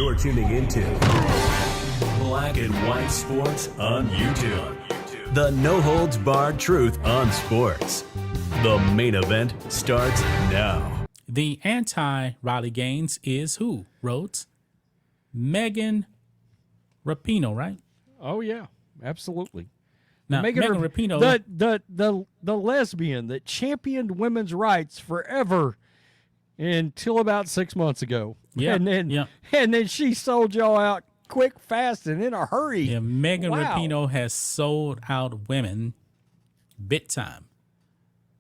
You're tuning into Black and White Sports on YouTube. The no-holds-barred truth on sports. The main event starts now. The anti-Riley Gaines is who, Rhodes? Megan Rapinoe, right? Oh, yeah, absolutely. Now, Megan Rapinoe, the lesbian that championed women's rights forever until about 6 months ago. Yeah, and then she sold y'all out quick, fast, and in a hurry. Yeah, Megan Rapinoe has sold out women big time.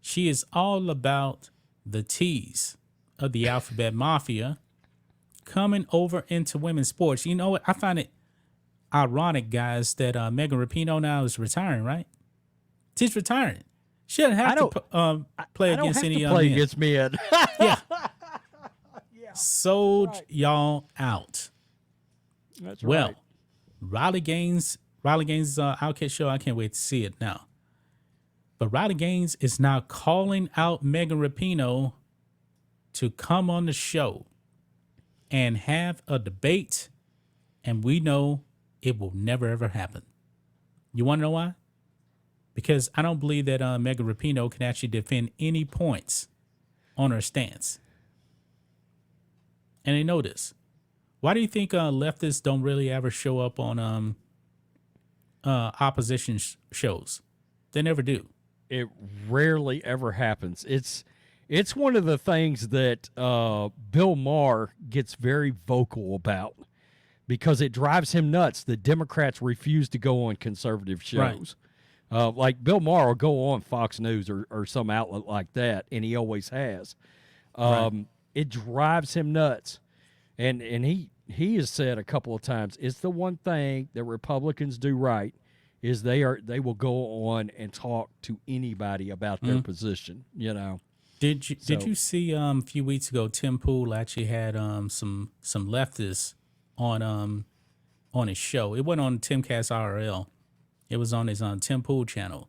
She is all about the T's of the alphabet mafia coming over into women's sports. You know what? I find it ironic, guys, that Megan Rapinoe now is retiring, right? She's retiring. She doesn't have to play against any men. Against men. Yeah. Sold y'all out. That's well, right. Riley Gaines' Outkick show, I can't wait to see it now. But Riley Gaines is now calling out Megan Rapinoe to come on the show and have a debate, and we know it will never, ever happen. You want to know why? Because I don't believe that Megan Rapinoe can actually defend any points on her stance. And they know this. Why do you think leftists don't really ever show up on opposition shows? They never do. It rarely ever happens. It's one of the things that Bill Maher gets very vocal about because it drives him nuts that Democrats refuse to go on conservative shows. Right. Like Bill Maher will go on Fox News or some outlet like that, and he always has. Right. It drives him nuts. And he has said a couple of times, it's the one thing that Republicans do right is they will go on and talk to anybody about their position, you know. Did you see a few weeks ago Tim Pool actually had some leftists on his show. It wasn't on Timcast IRL. It was on his Tim Pool channel.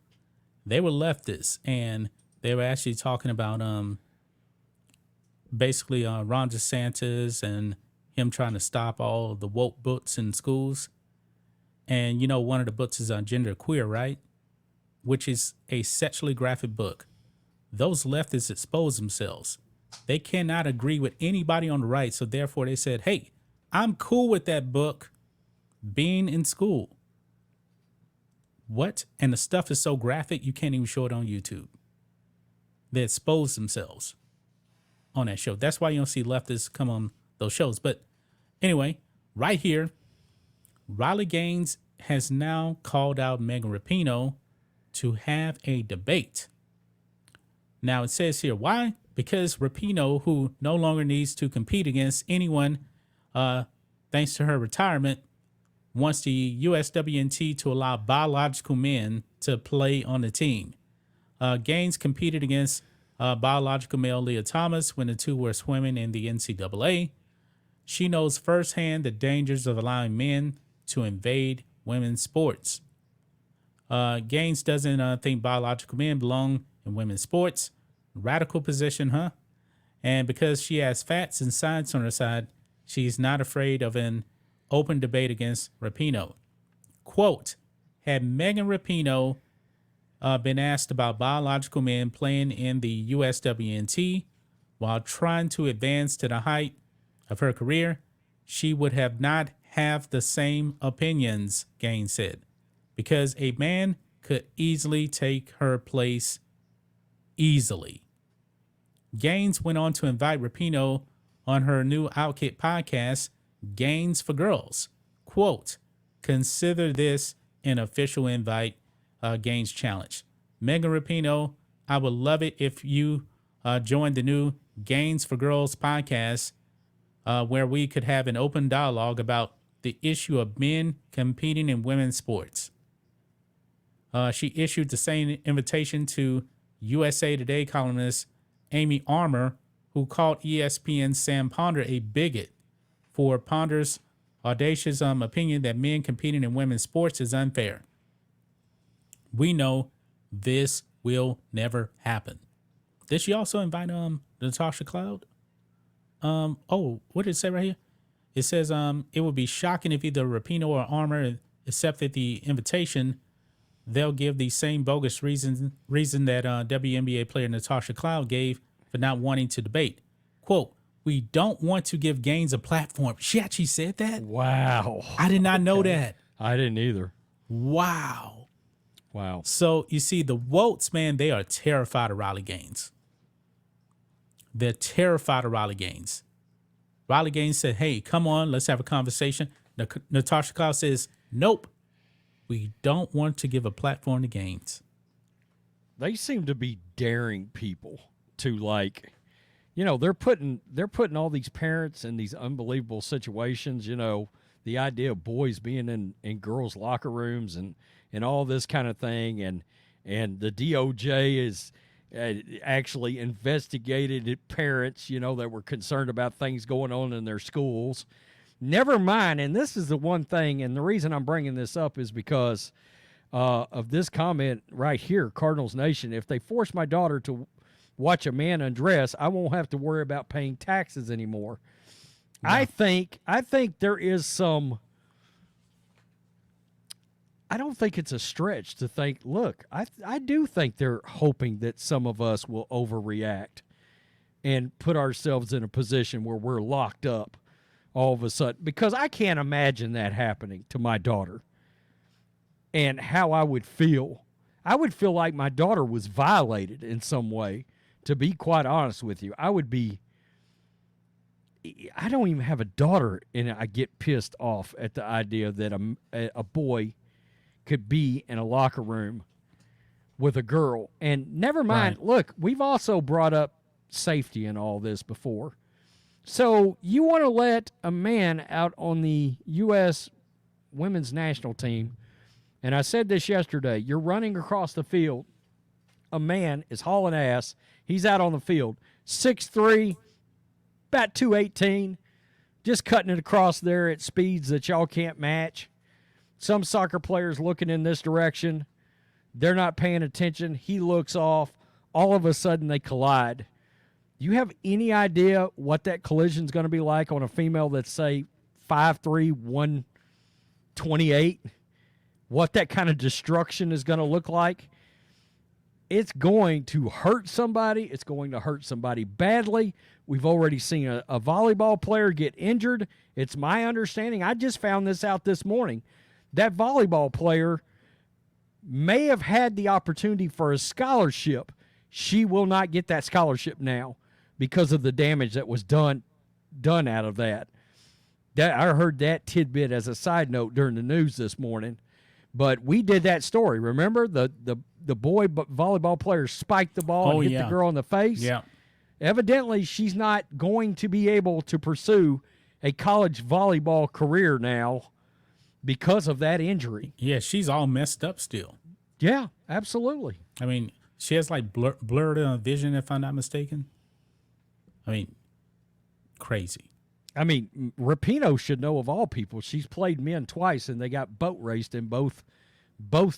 They were leftists and they were actually talking about basically Ron DeSantis and him trying to stop all the woke books in schools. And, you know, one of the books is on Gender Queer, right? Which is a sexually graphic book. Those leftists expose themselves. They cannot agree with anybody on the right, so therefore they said, hey, I'm cool with that book being in school. What? And the stuff is so graphic, you can't even show it on YouTube. They expose themselves on that show. That's why you don't see leftists come on those shows. But anyway, right here, Riley Gaines has now called out Megan Rapinoe to have a debate. Now it says here, why? Because Rapinoe, who no longer needs to compete against anyone thanks to her retirement, wants the USWNT to allow biological men to play on the team. Gaines competed against biological male Leah Thomas when the two were swimming in the NCAA. She knows firsthand the dangers of allowing men to invade women's sports. Gaines doesn't think biological men belong in women's sports. Radical position, huh? And because she has facts and science on her side, she's not afraid of an open debate against Rapinoe. Quote, had Megan Rapinoe been asked about biological men playing in the USWNT while trying to advance to the height of her career, she would have not have the same opinions, Gaines said, because a man could easily take her place easily. Gaines went on to invite Rapinoe on her new Outkick podcast, Gaines for Girls. Quote, consider this an official invite, Gaines challenge. Megan Rapinoe, I would love it if you joined the new Gaines for Girls podcast where we could have an open dialogue about the issue of men competing in women's sports. She issued the same invitation to USA Today columnist Amy Armour, who called ESPN's Sam Ponder a bigot for Ponder's audacious opinion that men competing in women's sports is unfair. We know this will never happen. Did she also invite Natasha Cloud? What did it say right here? It says it would be shocking if either Rapinoe or Armour accepted the invitation. They'll give the same bogus reason that WNBA player Natasha Cloud gave for not wanting to debate. Quote, "We don't want to give Gaines a platform." She actually said that? Wow. I did not know that. I didn't either. Wow. Wow. So you see, the Woats, man, they are terrified of Riley Gaines. They're terrified of Riley Gaines. Riley Gaines said, "Hey, come on, let's have a conversation." Natasha Cloud says, "Nope, we don't want to give a platform to Gaines." They seem to be daring people to, like, you know, they're putting all these parents in these unbelievable situations. You know, the idea of boys being in girls' locker rooms and all this kind of thing, and the DOJ is actually investigated parents, you know, that were concerned about things going on in their schools. Never mind, and this is the one thing, and the reason I'm bringing this up is because of this comment right here, Cardinals Nation. If they force my daughter to watch a man undress, I won't have to worry about paying taxes anymore. No. I think there is some. I don't think it's a stretch to think, look, I do think they're hoping that some of us will overreact and put ourselves in a position where we're locked up all of a sudden, because I can't imagine that happening to my daughter and how I would feel. I would feel like my daughter was violated in some way, to be quite honest with you. I don't even have a daughter, and I get pissed off at the idea that a boy could be in a locker room with a girl. And never mind, right. Look, we've also brought up safety in all this before. So you want to let a man out on the U.S. women's national team, and I said this yesterday, you're running across the field, a man is hauling ass, he's out on the field, 6'3", about 218, just cutting it across there at speeds that y'all can't match. Some soccer players looking in this direction, they're not paying attention. He looks off. All of a sudden, they collide. You have any idea what that collision is going to be like on a female that's, say, 5'3", 128? What that kind of destruction is going to look like? It's going to hurt somebody. It's going to hurt somebody badly. We've already seen a volleyball player get injured. It's my understanding. I just found this out this morning. That volleyball player may have had the opportunity for a scholarship. She will not get that scholarship now because of the damage that was done out of that. I heard that tidbit as a side note during the news this morning. But we did that story. Remember, the boy volleyball player spiked the ball and hit the girl in the face? Yeah. Evidently, she's not going to be able to pursue a college volleyball career now because of that injury. Yeah, she's all messed up still. Yeah, absolutely. I mean, she has like blurred vision, if I'm not mistaken. I mean, crazy. I mean, Rapinoe should know of all people. She's played men twice, and they got boat raced in both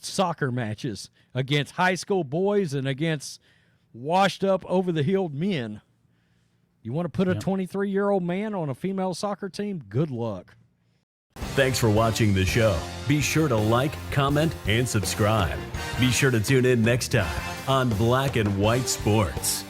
soccer matches against high school boys and against washed-up, over-the-hill men. You want to put a 23-year-old man on a female soccer team? Good luck. Thanks for watching the show. Be sure to like, comment, and subscribe. Be sure to tune in next time on Black and White Sports.